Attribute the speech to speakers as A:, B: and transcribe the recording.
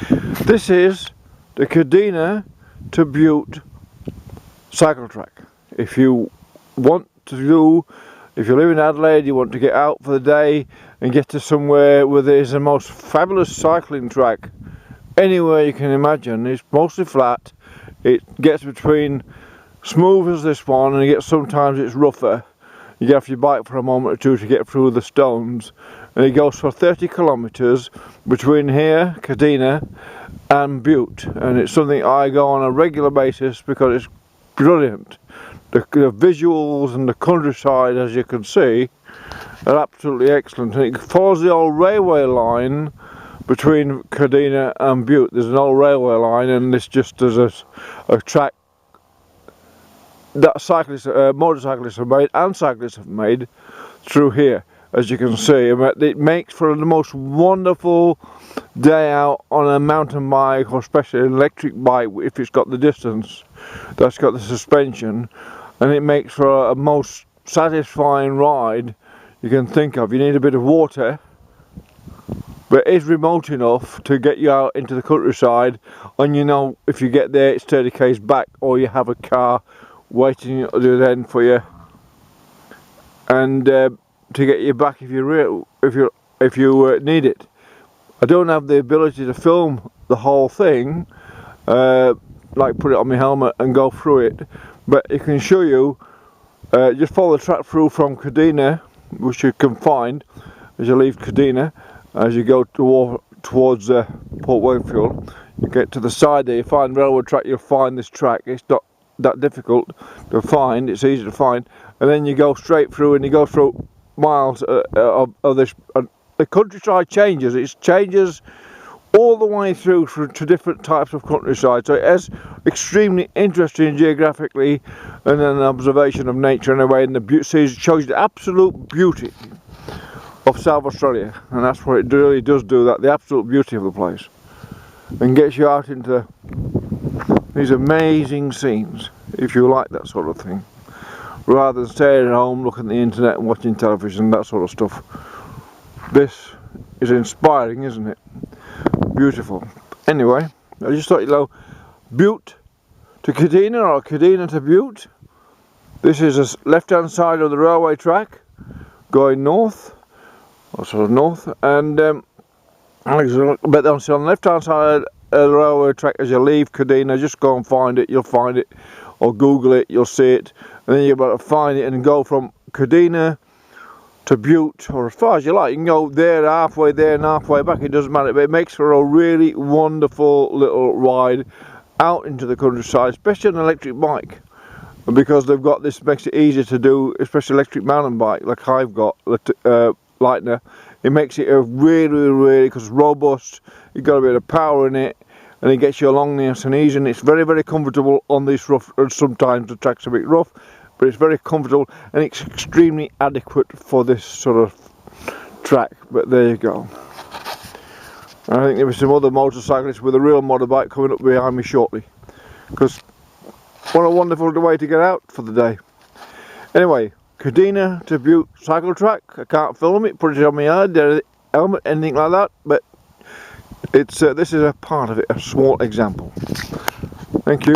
A: This is the Kadina to Bute cycle track. If you live in Adelaide, you want to get out for the day and get to somewhere where there is the most fabulous cycling track anywhere you can imagine. It's mostly flat. It gets between smooth as this one, and sometimes it's rougher. You get off your bike for a moment or two to get through the stones, and it goes for 30 kilometres between here, Kadina, and Bute, and it's something I go on a regular basis because it's brilliant. The visuals and the countryside, as you can see, are absolutely excellent, and it follows the old railway line between Kadina and Bute. There's an old railway line, and this just does a track that motorcyclists have made and cyclists have made through here, as you can see. It makes for the most wonderful day out on a mountain bike, or especially an electric bike if it's got the distance, that's got the suspension, and it makes for a most satisfying ride you can think of. You need a bit of water, but it is remote enough to get you out into the countryside, and you know if you get there it's 30 k's back, or you have a car waiting at the other end for you, and to get you back if you need it. I don't have the ability to film the whole thing, like put it on my helmet and go through it, but it can show you. Just follow the track through from Kadina, which you can find as you leave Kadina. As you go towards Port Wakefield, you get to the side there, you find railroad track, you'll find this track. It's not that difficult to find, it's easy to find, and then you go straight through, and you go through miles of this. The countryside changes, it changes all the way through to different types of countryside, so it is extremely interesting geographically, and an observation of nature in a way, and the shows you the absolute beauty of South Australia, and that's what it really does do, that the absolute beauty of the place, and gets you out into these amazing scenes if you like that sort of thing, rather than staying at home looking at the internet and watching television, that sort of stuff. This is inspiring, isn't it? Beautiful. Anyway, I just thought, Bute to Kadina, or Kadina to Bute. This is the left hand side of the railway track going north, or sort of north, and but on the left hand side the railway track as you leave Kadina, just go and find it, you'll find it, or Google it, you'll see it, and then you're about to find it and go from Kadina to Bute, or as far as you like. You can go there and halfway back, it doesn't matter, but it makes for a really wonderful little ride out into the countryside, especially on an electric bike, because they've got this, makes it easier to do, especially electric mountain bike like I've got, Lightner. It makes it a really, because it's robust, you've got a bit of power in it, and it gets you along nice and easy, and it's very comfortable on this rough, and sometimes the track's a bit rough, but it's very comfortable, and it's extremely adequate for this sort of track. But there you go. I think there were some other motorcyclists with a real motorbike coming up behind me shortly, because what a wonderful way to get out for the day. Anyway, Kadina to Bute cycle track. I can't film it, put it on my head, helmet, anything like that, but it's this is a part of it, a small example. Thank you.